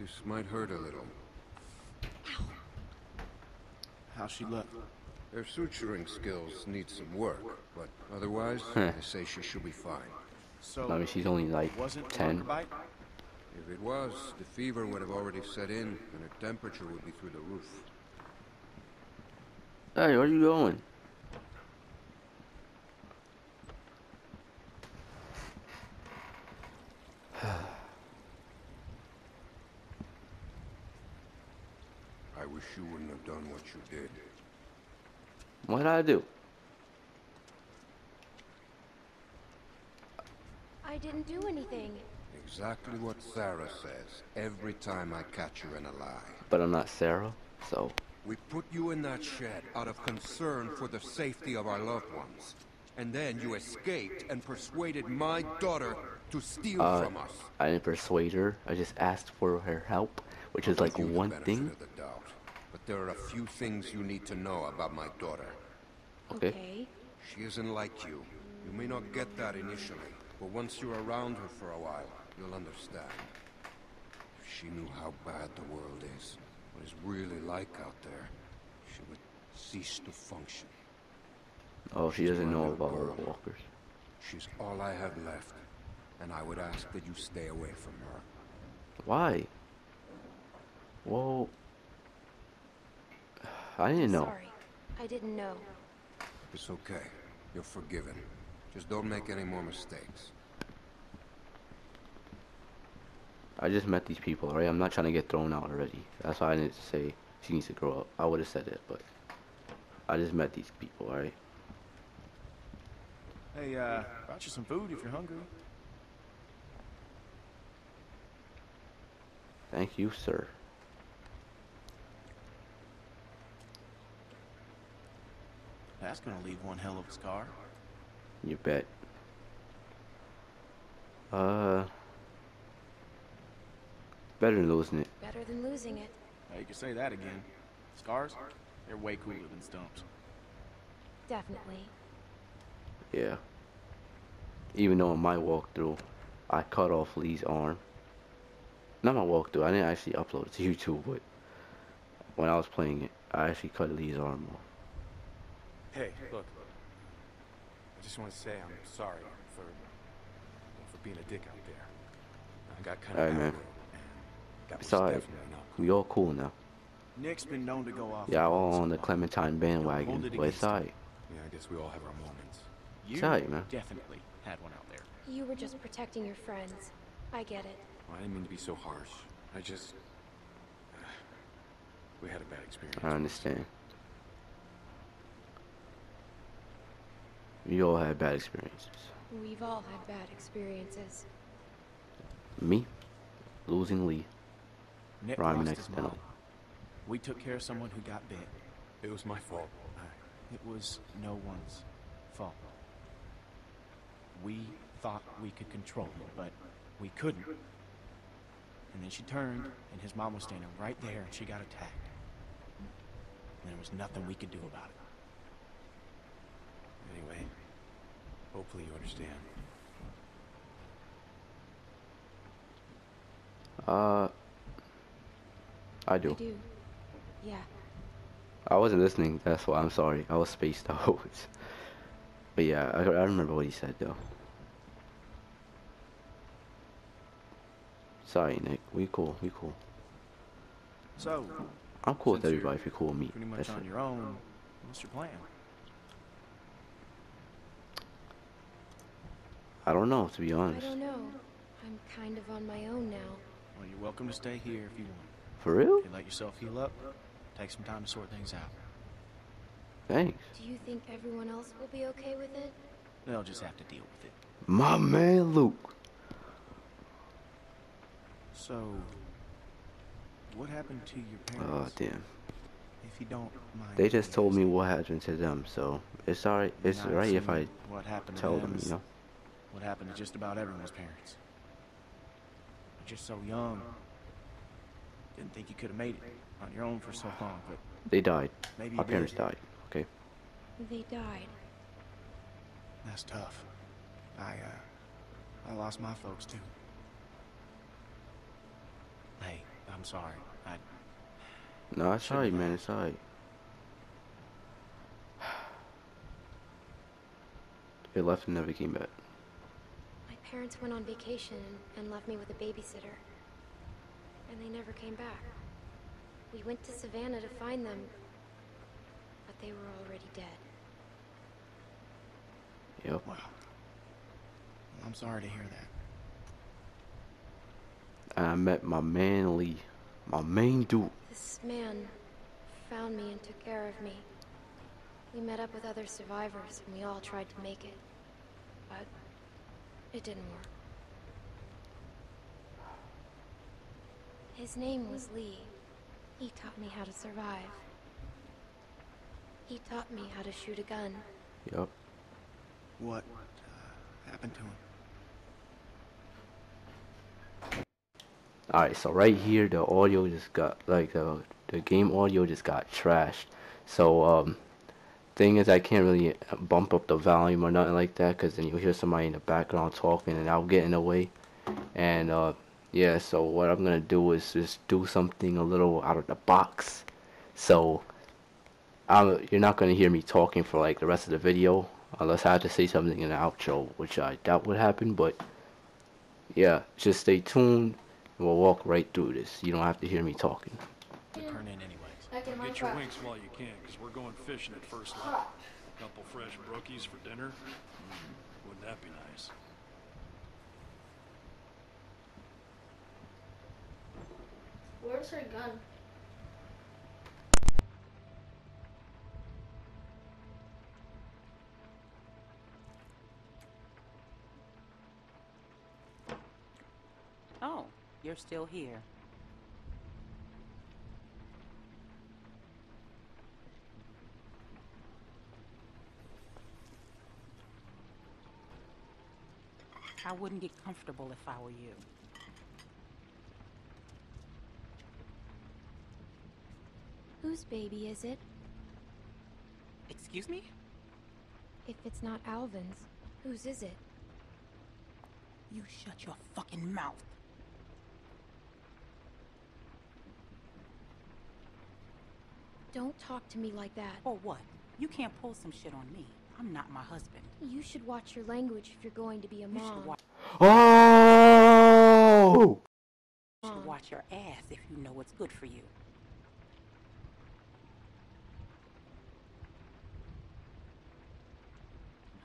This might hurt a little. How's she look? Her suturing skills need some work, but otherwise, they say she should be fine. So, I mean, she's only like wasn't 10. bite? If it was, the fever would have already set in, and her temperature would be through the roof. Hey, where are you going? I wish you wouldn't have done what you did. What did I do? I didn't do anything. Exactly what Sarah says every time I catch her in a lie. But I'm not Sarah, so... We put you in that shed out of concern for the safety of our loved ones. And then you escaped and persuaded my daughter to steal from us. I didn't persuade her. I just asked for her help, which is like one thing. Of the doubt, but there are a few things you need to know about my daughter. Okay. She isn't like you. You may not get that initially, but once you're around her for a while, you'll understand. If she knew how bad the world is, what it's really like out there, she would cease to function. Oh, she doesn't know about walkers. She's all I have left, and I would ask that you stay away from her. Why? Whoa. I didn't know. Sorry, I didn't know. It's okay. You're forgiven. Just don't make any more mistakes. I just met these people, right? I'm not trying to get thrown out already. That's why I didn't say she needs to grow up. I would have said it, but I just met these people, alright? Hey, brought you some food if you're hungry. Thank you, sir. That's gonna leave one hell of a scar. You bet. Better than losing it. Better than losing it. Hey, you can say that again. Scars? They're way cooler than stumps. Definitely. Yeah. Even though in my walkthrough, I cut off Lee's arm. Not my walkthrough, I didn't actually upload it to YouTube, but when I was playing it, I actually cut Lee's arm off. Hey, look. I just want to say I'm sorry for being a dick out there. I got kind of Alright, man. and that was It's alright. definitely not cool. We all cool now. Nick's been known to go off. Yeah, all on the Clementine bandwagon, Hold it but it's against him. alright. Yeah, I guess we all have our moments. You It's alright, man. definitely had one out there. You were just protecting your friends. I get it. Well, I didn't mean to be so harsh. I just... we had a bad experience. I understand. We all had bad experiences. We've all had bad experiences. Me, losing Lee, Nick rhyming lost his mom. accidentally. We took care of someone who got bit. It was my fault. It was no one's fault. We thought we could control it, but we couldn't. And then she turned, and his mom was standing right there, and she got attacked. And there was nothing we could do about it. Anyway, hopefully you understand. I do. I do. Yeah. I wasn't listening, that's why I'm sorry. I was spaced out. But yeah, I remember what he said though. Sorry, Nick. We cool. We cool. So, I'm cool with since everybody you're if you're cool with me. pretty much That's on it. your own, what's your plan? I don't know, to be I honest. don't know. I'm kind of on my own now. Well, you're welcome to stay here if you want. For real? If you let yourself heal up, take some time to sort things out. Thanks. Do you think everyone else will be okay with it? They'll just have to deal with it. My man Luke. So, what happened to your Oh parents? damn. If you don't mind. They just told me what happened to them, so it's alright. It's Not right if I assuming what happened to tell them, is you know. What happened to just about everyone's parents. You're just so young. Didn't think you could have made it on your own for so long, but They died. maybe My you parents did. died. Okay. They died. That's tough. I lost my folks too. Hey, I'm sorry. I No, it's shouldn't alright, have. man. It's alright. They left and never came back. My parents went on vacation and left me with a babysitter. And they never came back. We went to Savannah to find them, but they were already dead. Yep. Wow. I'm sorry to hear that. And I met my man Lee. My main dude. This man found me and took care of me. We met up with other survivors and we all tried to make it. But it didn't work. His name was Lee. He taught me how to survive. He taught me how to shoot a gun. Yep. What happened to him? Alright, so right here the audio just got like the game audio just got trashed. So thing is I can't really bump up the volume or nothing like that, because then you'll hear somebody in the background talking and I'll get in the way. And yeah, so what I'm gonna do is just do something a little out of the box. So you're not gonna hear me talking for like the rest of the video unless I have to say something in the outro, which I doubt would happen. But yeah, just stay tuned and we'll walk right through this. You don't have to hear me talking. To turn in anyways. Get your winks while you can, because we're going fishing at first light. Couple fresh brookies for dinner. Wouldn't that be nice? Where's her gun? Oh, you're still here. I wouldn't get comfortable if I were you. Whose baby is it? Excuse me? If it's not Alvin's, whose is it? You shut your fucking mouth. Don't talk to me like that. Or what? You can't pull some shit on me. I'm not my husband. You should watch your language if you're going to be a You should mom. Oh! You should watch your ass if you know what's good for you.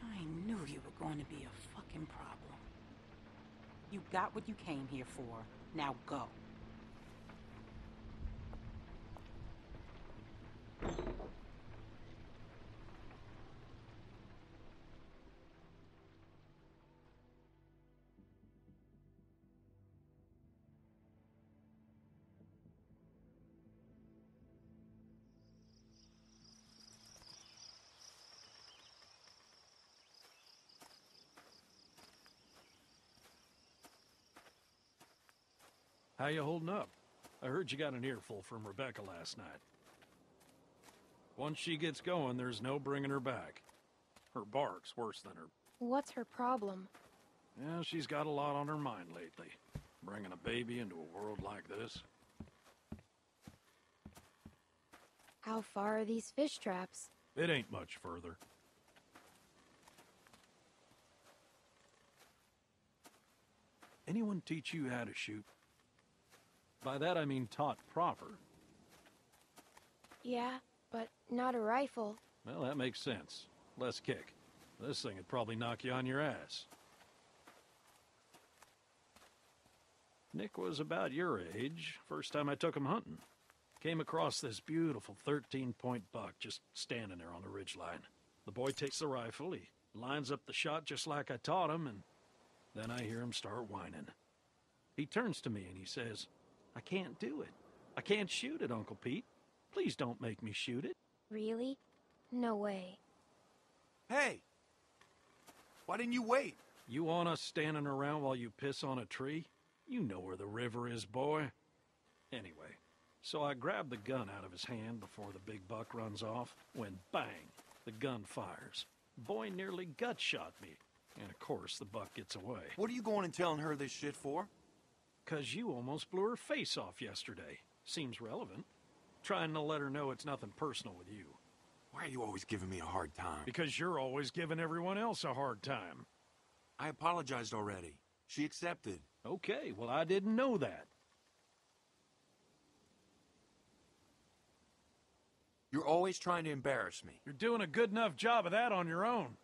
I knew you were going to be a fucking problem. You got what you came here for. Now go. How you holding up? I heard you got an earful from Rebecca last night. Once she gets going, there's no bringing her back. Her bark's worse than her. What's her problem? Yeah, she's got a lot on her mind lately. Bringing a baby into a world like this. How far are these fish traps? It ain't much further. Anyone teach you how to shoot? By that I mean taught proper. Yeah, but not a rifle. Well, that makes sense. Less kick. This thing would probably knock you on your ass. Nick was about your age, first time I took him hunting. Came across this beautiful 13-point buck just standing there on the ridgeline. The boy takes the rifle, he lines up the shot just like I taught him, and then I hear him start whining. He turns to me and he says, "I can't do it. I can't shoot it, Uncle Pete. Please don't make me shoot it." Really? No way. Hey! Why didn't you wait? You want us standing around while you piss on a tree? You know where the river is, boy. Anyway, so I grabbed the gun out of his hand before the big buck runs off, when bang, the gun fires. Boy nearly gut shot me, and of course the buck gets away. What are you going and telling her this shit for? 'Cause you almost blew her face off yesterday. Seems relevant. Trying to let her know it's nothing personal with you. Why are you always giving me a hard time? Because you're always giving everyone else a hard time. I apologized already. She accepted. Okay, well, I didn't know that. You're always trying to embarrass me. You're doing a good enough job of that on your own.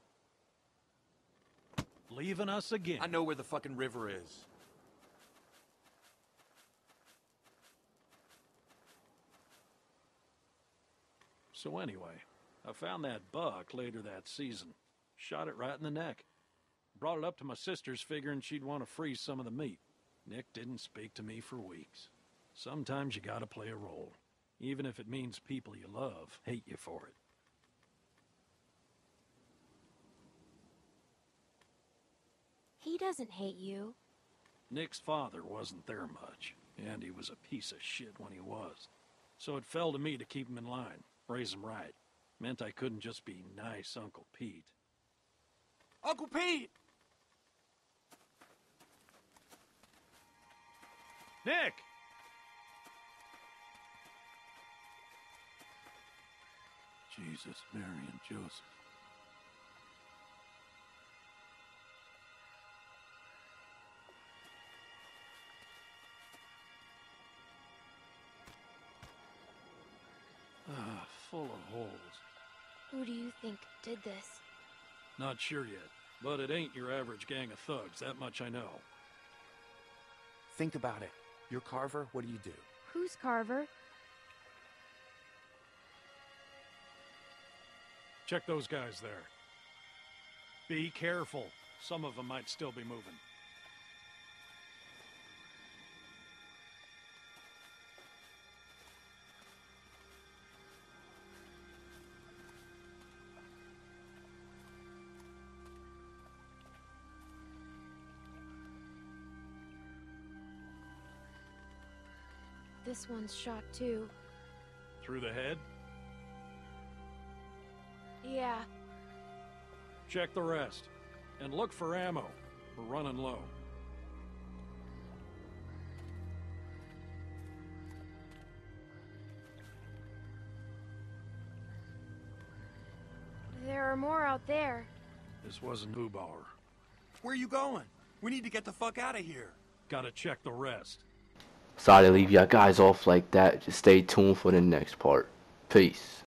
Leaving us again. I know where the fucking river is. So anyway, I found that buck later that season. Shot it right in the neck. Brought it up to my sister's figuring she'd want to freeze some of the meat. Nick didn't speak to me for weeks. Sometimes you gotta play a role. Even if it means people you love hate you for it. He doesn't hate you. Nick's father wasn't there much, and he was a piece of shit when he was. So it fell to me to keep him in line, raise him right. Meant I couldn't just be nice Uncle Pete. Uncle Pete! Nick! Jesus, Mary, and Joseph. Full of holes. Who do you think did this? Not sure yet, but it ain't your average gang of thugs, that much I know. Think about it. You're Carver, what do you do? Who's Carver? Check those guys there. Be careful. Some of them might still be moving. This one's shot too. Through the head? Yeah. Check the rest. And look for ammo. We're running low. There are more out there. This wasn't Ubauer. Where are you going? We need to get the fuck out of here. Gotta check the rest. Sorry to leave y'all guys off like that. Just stay tuned for the next part. Peace.